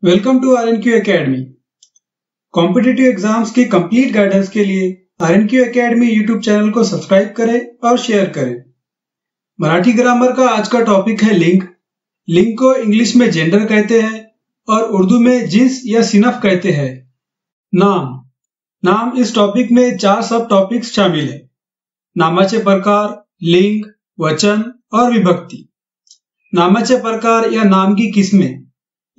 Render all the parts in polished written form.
Welcome to RNQ academy. Competitive exams की complete guidance के लिए आरएनक्यू एकेडमी यूट्यूब चैनल को सब्सक्राइब करें और शेयर करें। मराठी ग्रामर का आज का टॉपिक है लिंग। लिंग को इंग्लिश में जेंडर कहते हैं और उर्दू में जिन्स या सिनफ कहते हैं। नाम इस टॉपिक में 4 सब टॉपिक्स शामिल है। नामाचे प्रकार, लिंग, वचन और विभक्ति। नामाचे प्रकार या नाम की किस्में,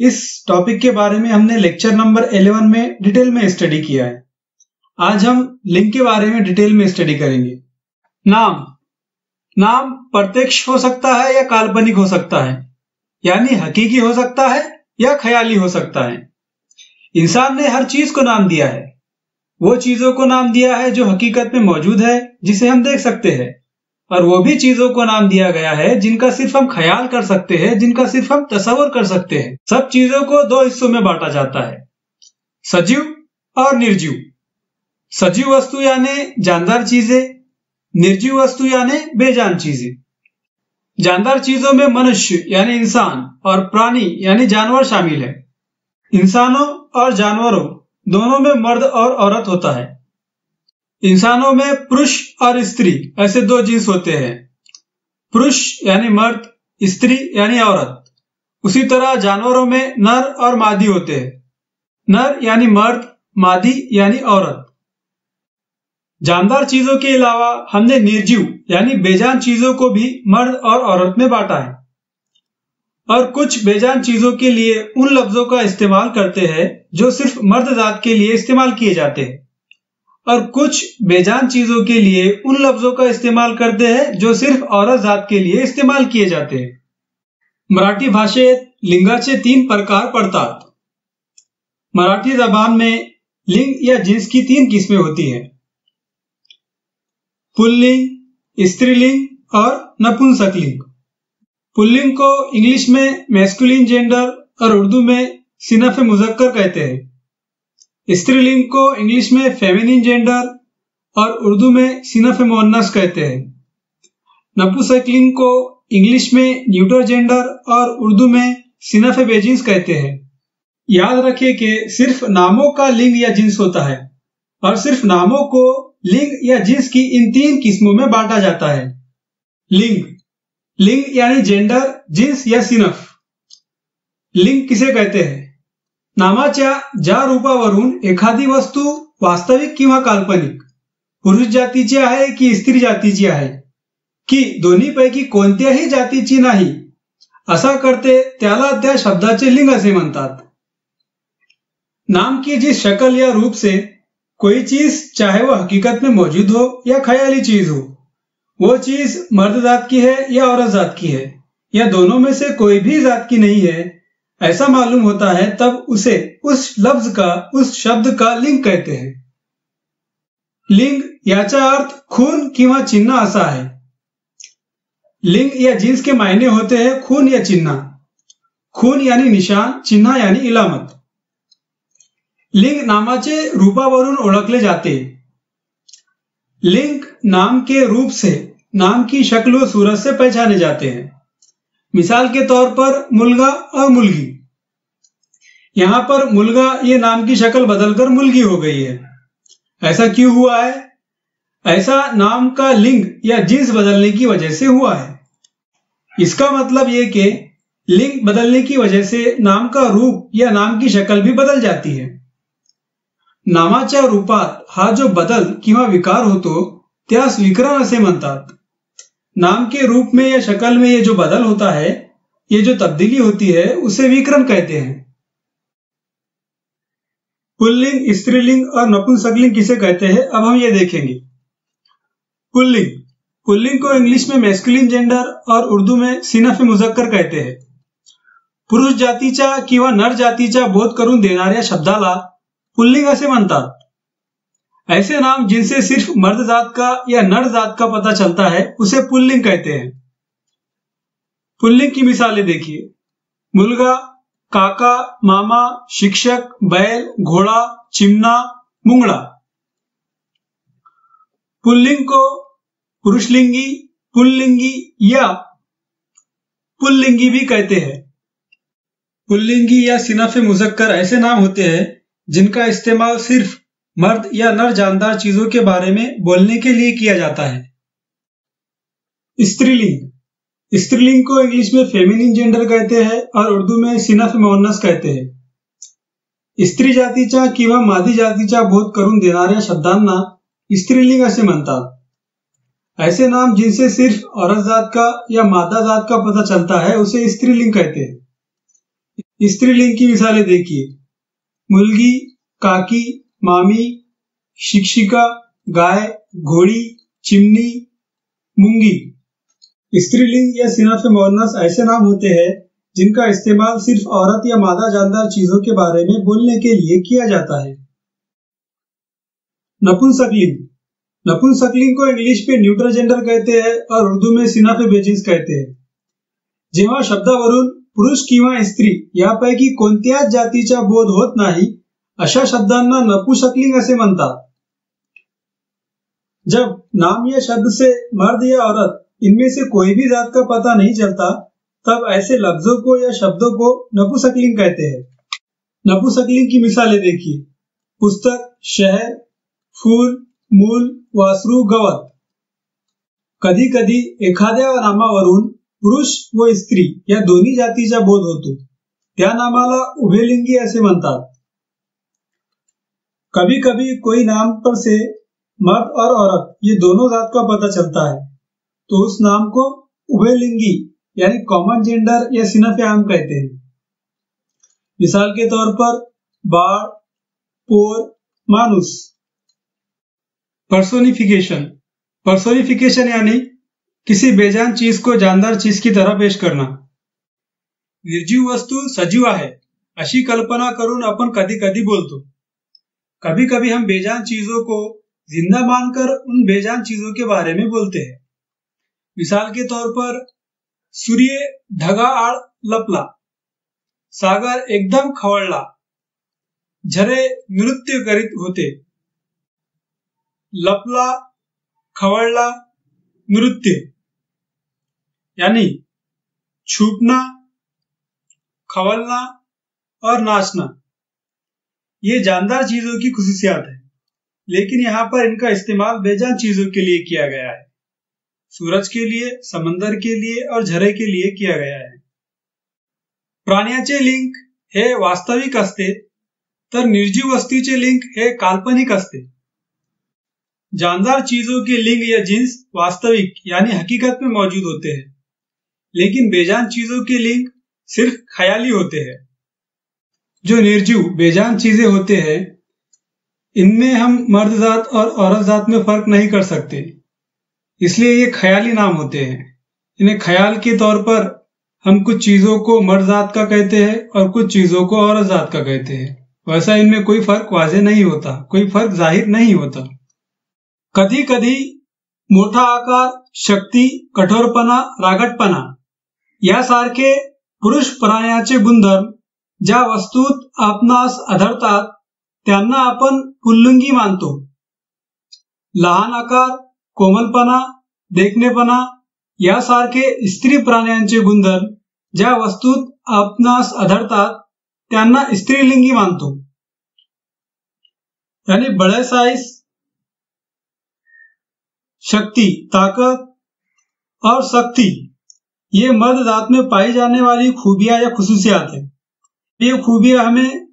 इस टॉपिक के बारे में हमने लेक्चर नंबर 11 में डिटेल में स्टडी किया है। आज हम लिंग के बारे में डिटेल में स्टडी करेंगे। नाम प्रत्यक्ष हो सकता है या काल्पनिक हो सकता है, यानी हकीकी हो सकता है या ख्याली हो सकता है। इंसान ने हर चीज को नाम दिया है। वो चीजों को नाम दिया है जो हकीकत में मौजूद है, जिसे हम देख सकते हैं, और वो भी चीजों को नाम दिया गया है जिनका सिर्फ हम ख्याल कर सकते हैं, जिनका सिर्फ हम तस्वर कर सकते हैं। सब चीजों को 2 हिस्सों में बांटा जाता है, सजीव और निर्जीव। सजीव वस्तु यानी जानदार चीजें, निर्जीव वस्तु यानी बेजान चीजें। जानदार चीजों में मनुष्य यानी इंसान और प्राणी यानी जानवर शामिल है। इंसानों और जानवरों दोनों में मर्द और औरत होता है। इंसानों में पुरुष और स्त्री ऐसे 2 जिन्स होते हैं, पुरुष यानी मर्द, स्त्री यानी औरत। उसी तरह जानवरों में नर और मादी होते हैं, नर यानी मर्द, मादी यानी औरत। जानदार चीजों के अलावा हमने निर्जीव यानी बेजान चीजों को भी मर्द और औरत में बांटा है, और कुछ बेजान चीजों के लिए उन लफ्जों का इस्तेमाल करते हैं जो सिर्फ मर्द जात के लिए इस्तेमाल किए जाते हैं, और कुछ बेजान चीजों के लिए उन लफ्जों का इस्तेमाल करते हैं जो सिर्फ औरत जात के लिए इस्तेमाल किए जाते हैं। मराठी भाषेत लिंगाचे 3 प्रकार पडतात। मराठी जबान में लिंग या जिन्स की 3 किस्में होती हैं, पुल्लिंग, स्त्रीलिंग और नपुंसकलिंग। पुल्लिंग को इंग्लिश में मैस्कुलिन जेंडर और उर्दू में सिनफ मुजक्कर कहते हैं। स्त्रीलिंग को इंग्लिश में फेमिनिन जेंडर और उर्दू में सिनफ मुअन्नस कहते हैं। नपुंसकलिंग को इंग्लिश में न्यूटर जेंडर और उर्दू में सिनफ बेजिन्स कहते हैं। याद रखें कि सिर्फ नामों का लिंग या जिन्स होता है, और सिर्फ नामों को लिंग या जिन्स की इन 3 किस्मों में बांटा जाता है। लिंग यानी जेंडर, जिन्स या सिनफ। लिंग किसे कहते हैं? नामाच्या ज्या रूपावरून एखादी वस्तू वास्तविक किंवा काल्पनिक, पुरुष जातीची आहे की स्त्री जातीची आहे, की दोन्हीपैकी कोणत्याही जातीची नाही, असा करते त्याला त्या शब्दाचे लिंग असे म्हणतात। नाम की जिस शक्ल या रूप से कोई चीज, चाहे वह हकीकत में मौजूद हो या ख्याली चीज हो, वो चीज मर्द जात की है या औरत जात की है, या दोनों में से कोई भी जात की नहीं है, ऐसा मालूम होता है, तब उसे उस लफ्ज का, उस शब्द का लिंग कहते हैं। लिंग याचा अर्थ खून किंवा चिन्ह असा है। लिंग या जिन्स के मायने होते हैं खून या चिन्ह। खून यानी निशान, चिन्ह यानी इलामत। लिंग नामाचे रूपावरून ओळखले जाते। लिंग नाम के रूप से, नाम की शक्ल व सूरत से पहचाने जाते हैं। मिसाल के तौर पर मुलगा और मुलगी। यहां पर मुलगा ये नाम की शक्ल बदलकर मुलगी हो गई है। ऐसा क्यों हुआ है? ऐसा नाम का लिंग या जिन्स बदलने की वजह से हुआ है। इसका मतलब ये कि लिंग बदलने की वजह से नाम का रूप या नाम की शक्ल भी बदल जाती है। नामाच्या रूपात हा जो बदल किंवा विकार होतो त्यास विकरण असे म्हणतात। नाम के रूप में या शक्ल में ये जो बदल होता है, ये जो तब्दीली होती है, उसे विकरण कहते हैं। पुल्लिंग, स्त्रीलिंग और नपुंसकलिंग किसे कहते हैं, अब हम ये देखेंगे। पुल्लिंग को इंग्लिश में मैस्कुलिन जेंडर और उर्दू में सिनफ मुजक्कर कहते हैं। पुरुष जातीच्या किंवा नर जातीचा बोध करून देणाऱ्या शब्दाला पुल्लिंग असे म्हणतात। ऐसे नाम जिनसे सिर्फ मर्द जात का या नर जात का पता चलता है, उसे पुल्लिंग कहते हैं। पुल्लिंग की मिसालें देखिए, मुलगा, काका, मामा, शिक्षक, बैल, घोड़ा, चिमना, मुंगड़ा। पुल्लिंग को पुरुषलिंगी, पुल्लिंगी या पुल्लिंगी भी कहते हैं। पुल्लिंगी या सिनफ मुज़क्कर ऐसे नाम होते हैं जिनका इस्तेमाल सिर्फ मर्द या नर जानदार चीजों के बारे में बोलने के लिए किया जाता है। स्त्रीलिंग। स्त्रीलिंग को इंग्लिश में फेमिनिन जेंडर कहते हैं और उर्दू में सिनफ मुअन्नस कहते हैं। स्त्री जातीच्या किंवा मादी जातीच्या बोध करून देणाऱ्या शब्दांना स्त्रीलिंग असे म्हणतात। ऐसे नाम जिनसे सिर्फ औरत जात का या मादा जात का पता चलता है उसे स्त्रीलिंग कहते हैं। स्त्रीलिंग की मिसालें देखिए, मुलगी, काकी, मामी, शिक्षिका, गाय, घोड़ी, चिमनी, मूंगी। स्त्रीलिंग या सिनफ मुअन्नस ऐसे नाम होते हैं जिनका इस्तेमाल सिर्फ औरत या मादा जानदार चीजों के बारे में बोलने के लिए किया जाता है। नपुंसकलिंग। नपुंसकलिंग को इंग्लिश में न्यूट्रल जेंडर कहते हैं और उर्दू में सिनफ बेजिन्स कहते हैं। जेव्हा शब्दावरून पुरुष किंवा स्त्री यापैकी कोणत्याच जातीचा बोध होत नाही अशा शब्दांना नपुंसकलिंग असे म्हणतात। जब नाम या शब्द से मर्द या औरत इनमें से कोई भी जात का पता नहीं चलता तब ऐसे लफ्जों को या शब्दों को नपुंसकलिंग कहते हैं। नपुंसकलिंग की मिसालें देखिए, पुस्तक, शहर, फूल, मूल, वासरू, गवत। कधी कधी एखाद्या नामावरून पुरुष व स्त्री या दोन्ही जातीचा बोध होतो, त्या नामाला उभयलिंगी असे म्हणतात। कभी कभी कोई नाम पर से मर्द और औरत ये दोनों जात का पता चलता है तो उस नाम को उभयलिंगी यानी कॉमन जेंडर या सिनफ आम कहते हैं। मिसाल के तौर पर बाळ, पोर, मानुस। पर्सोनिफिकेशन। पर्सोनिफिकेशन यानी किसी बेजान चीज को जानदार चीज की तरह पेश करना। निर्जीव वस्तू सजीव आहे अशी कल्पना करून आपण कधी कधी बोलतो। कभी कभी हम बेजान चीजों को जिंदा मानकर उन बेजान चीजों के बारे में बोलते हैं। मिसाल के तौर पर सूर्य ढगा आड़ लपला, सागर एकदम खवळला, झरे नृत्य करीत होते। लपला, खवळला, नृत्य यानी छुपना, खवलना और नाचना। ये जानदार चीजों की खुसूसियात है, लेकिन यहाँ पर इनका इस्तेमाल बेजान चीजों के लिए किया गया है। सूरज के लिए, समंदर के लिए और झरे के लिए किया गया है। प्राण्याचे लिंग हे वास्तविक असते तर निर्जीव वस्तूचे लिंग हे काल्पनिक असते। जानदार चीजों के लिंग या जिन्स वास्तविक यानी हकीकत में मौजूद होते हैं, लेकिन बेजान चीजों के लिंग सिर्फ ख्याली होते हैं। जो निर्जीव बेजान चीजें होते हैं इनमें हम मर्द जात और औरत जात में फर्क नहीं कर सकते, इसलिए ये ख्याली नाम होते हैं। इन्हें ख्याल के तौर पर हम कुछ चीजों को मर्द जात का कहते हैं और कुछ चीजों को औरत जात का कहते हैं। वैसा इनमें कोई फर्क वाज़ेह नहीं होता, कोई फर्क जाहिर नहीं होता। कधी कधी मोठा आकार, शक्ती, कठोरपणा, रागटपणा यासारखे पुरुष प्राण्याचे गुणधर्म ज्या वस्तूत आपणास आढळतात त्यांना आपण पुल्लिंगी मानतो। लहान आकार, कोमलपणा, देखणेपणा यासारखे स्त्री प्राण्यांचे गुणधर्म ज्या वस्तूत आपणास आढळतात त्यांना स्त्रीलिंगी मानतो। यानी बड़े साइज, शक्ति, ताकत और शक्ति ये मर्द जात में पाई जाने वाली खूबियां या खुसूसियात है। ये खूबियां हमें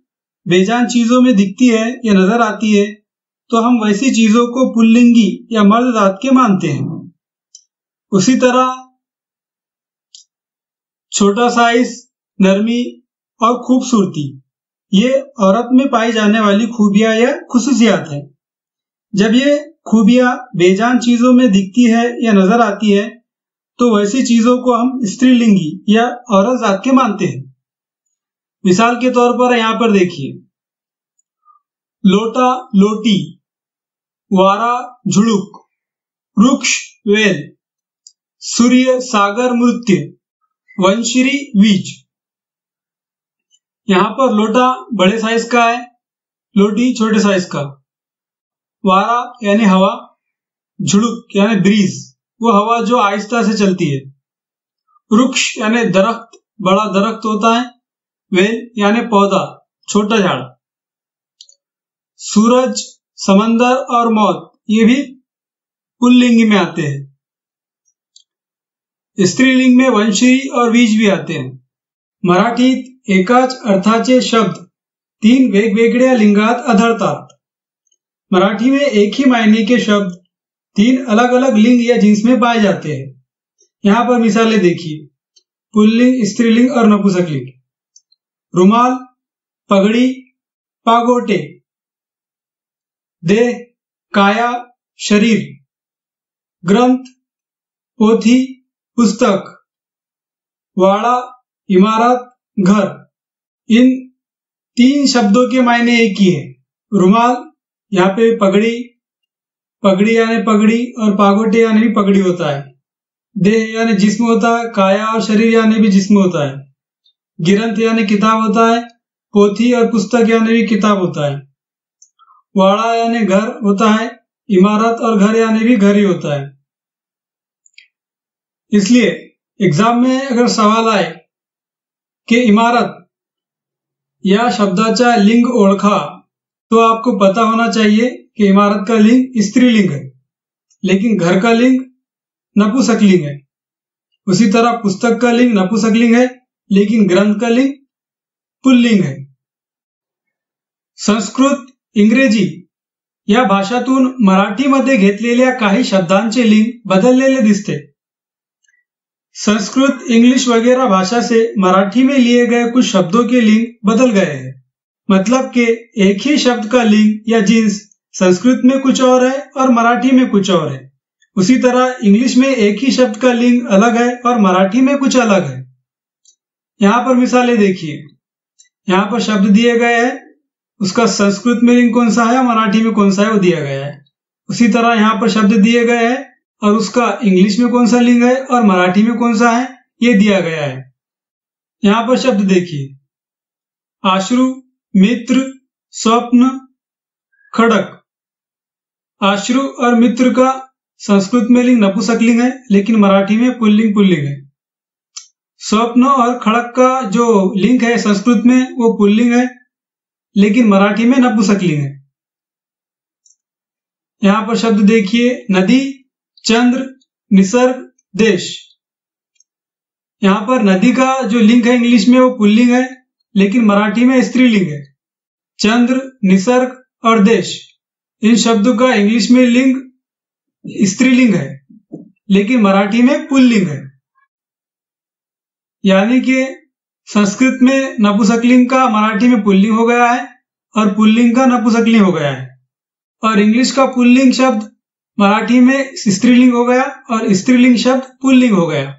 बेजान चीजों में दिखती है या नजर आती है तो हम वैसी चीजों को पुल्लिंगी या मर्द जात के मानते हैं। उसी तरह छोटा साइज, नरमी और खूबसूरती ये औरत में पाई जाने वाली खूबियां या खुसूसियात है। जब ये खूबियां बेजान चीजों में दिखती है या नजर आती है तो वैसी चीजों को हम स्त्रीलिंगी या औरत जात के मानते हैं। मिसाल के तौर पर यहाँ पर देखिए, लोटा, लोटी, वारा, झुड़ुक, वृक्ष, वेल, सूर्य, सागर, मृत्य, वंशिरी, वीज। यहाँ पर लोटा बड़े साइज का है, लोटी छोटे साइज का, वारा यानी हवा, झुड़ुक यानी ब्रीज वो हवा जो आहिस्ता से चलती है, वृक्ष यानी दरख्त, बड़ा दरख्त होता है, वेल यानी पौधा, छोटा झाड़। सूरज, समंदर और मौत ये भी पुल्लिंग में आते हैं। स्त्रीलिंग में वंशी और बीज भी आते हैं। मराठीत एकाच अर्थाचे शब्द 3 वेगवेगळ्या लिंगात आढळतात। मराठी में एक ही मायने के शब्द 3 अलग अलग लिंग या जिन्स में पाए जाते हैं। यहां पर मिसालें देखिए, पुल्लिंग, स्त्रीलिंग और नपुंसकलिंग। रुमाल, पगड़ी, पागोटे। देह, काया, शरीर। ग्रंथ, पोथी, पुस्तक। वाड़ा, इमारत, घर। इन 3 शब्दों के मायने एक ही है। रुमाल, यहाँ पे पगड़ी, पगड़ी यानी पगड़ी और पागोटे यानी भी पगड़ी होता है। देह यानी जिस्म होता है, काया और शरीर यानी भी जिस्म होता है। ग्रंथ यानी किताब होता है, पोथी और पुस्तक यानी भी किताब होता है। वाड़ा यानी घर होता है, इमारत और घर यानी भी घर ही होता है। इसलिए एग्जाम में अगर सवाल आए कि इमारत या शब्दाचा लिंग ओळखा, तो आपको पता होना चाहिए कि इमारत का लिंग स्त्रीलिंग है, लेकिन घर का लिंग नपुंसकलिंग है। उसी तरह पुस्तक का लिंग नपुंसकलिंग है, लेकिन ग्रंथ का लिंग पुल्लिंग है। संस्कृत, इंग्रजी या भाषातून मराठीमध्ये घेतलेल्या काही शब्दांचे लिंग बदललेले दिसते। संस्कृत, इंग्लिश वगैरह भाषा से मराठी में लिए गए कुछ शब्दों के लिंग बदल गए हैं। मतलब कि एक ही शब्द का लिंग या जिन्स संस्कृत में कुछ और है और मराठी में कुछ और है। उसी तरह इंग्लिश में एक ही शब्द का लिंग अलग है और मराठी में कुछ अलग है। यहाँ पर मिसालें देखिए, यहाँ पर शब्द दिए गए हैं, उसका संस्कृत में लिंग कौन सा है, मराठी में कौन सा है वो दिया गया है। उसी तरह यहाँ पर शब्द दिए गए हैं और उसका इंग्लिश में कौन सा लिंग है और मराठी में कौन सा है ये दिया गया है। यहाँ पर शब्द देखिए, आश्रु, मित्र, स्वप्न, खड़क। आश्रु और मित्र का संस्कृत में लिंग नपुंसकलिंग है, लेकिन मराठी में पुल्लिंग पुल्लिंग है। स्वप्न और खड़क का जो लिंग है संस्कृत में वो पुल्लिंग है, लेकिन मराठी में नपुंसकलिंग है। यहाँ पर शब्द देखिए, नदी, चंद्र, निसर्ग, देश। यहाँ पर नदी का जो लिंग है इंग्लिश में वो पुल्लिंग है, लेकिन मराठी में स्त्रीलिंग है। चंद्र, निसर्ग और देश, इन शब्दों का इंग्लिश में लिंग स्त्रीलिंग है, लेकिन मराठी में पुल्लिंग है। यानी कि संस्कृत में नपुंसकलिंग का मराठी में पुल्लिंग हो गया है और पुल्लिंग का नपुंसकलिंग हो गया है, और इंग्लिश का पुल्लिंग शब्द मराठी में स्त्रीलिंग हो गया और स्त्रीलिंग शब्द पुल्लिंग हो गया।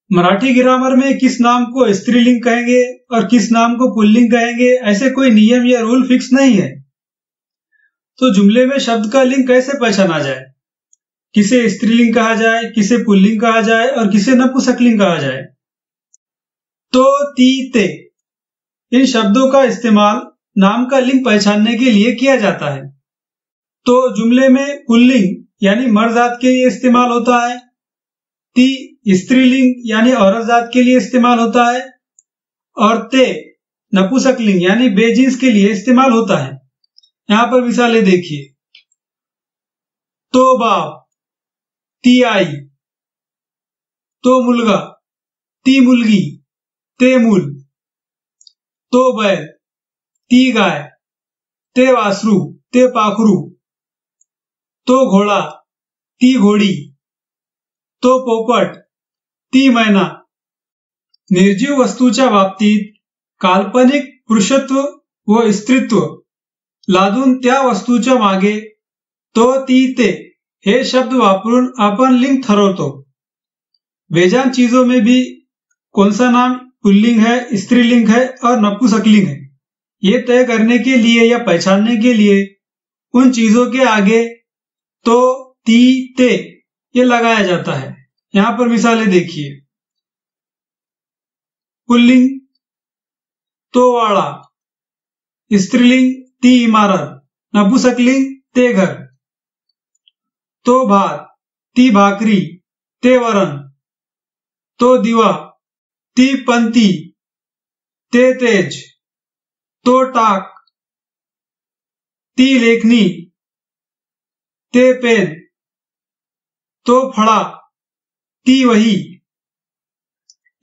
मराठी ग्रामर में किस नाम को स्त्रीलिंग कहेंगे और किस नाम को पुल्लिंग कहेंगे, ऐसे कोई नियम या रूल फिक्स नहीं है। तो जुमले में शब्द का लिंग कैसे पहचाना जाए, किसे स्त्रीलिंग कहा जाए, किसे पुल्लिंग कहा जाए और किसे नपुंसकलिंग कहा जाए। तो, ती, ते, इन शब्दों का इस्तेमाल नाम का लिंग पहचानने के लिए किया जाता है। तो जुमले में पुल्लिंग यानी मर्द जात के लिए इस्तेमाल होता है, ती स्त्रीलिंग यानी औरत जात के लिए इस्तेमाल होता है, और ते नपुंसकलिंग यानी बेजिंस के लिए इस्तेमाल होता है। यहां पर मिसालें देखिए, तो बाप, ती आई, तो मुलगा, ती मुलगी, ते मूल। तो बैल, ती गाय, ते वासरू, ते पाखरू। तो घोडा, ती घोडी, तो पोपट, ती मैना। निर्जीव वस्तूच्या बाबतीत काल्पनिक पुरुषत्व व स्त्रीत्व लादून त्या वस्तूच्या मागे तो, ती, ते हे शब्द वापरून आपण लिंग ठरवतो। बेजान चीजों में भी कौन सा नाम पुल्लिंग है, स्त्रीलिंग है और नपुंसकलिंग है, ये तय करने के लिए या पहचानने के लिए उन चीजों के आगे तो, ती, ते ये लगाया जाता है। यहां पर मिसालें देखिए, पुल्लिंग तो वाड़ा, स्त्रीलिंग ती इमारत, नपुंसकलिंग ते घर। तो भात, ती भाकरी, ते वरण। तो दिवा, ती पंती, ते तेज, तो टाक, ती लेखनी, ते पेन, तो फड़ा, ती वही।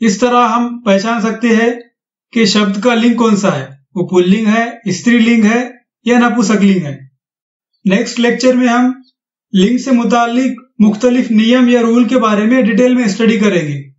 इस तरह हम पहचान सकते हैं कि शब्द का लिंग कौन सा है, वो पुल्लिंग है, स्त्रीलिंग है या नपुंसकलिंग है। नेक्स्ट लेक्चर में हम लिंग से मुतालिक मुख्तलिफ नियम या रूल के बारे में डिटेल में स्टडी करेंगे।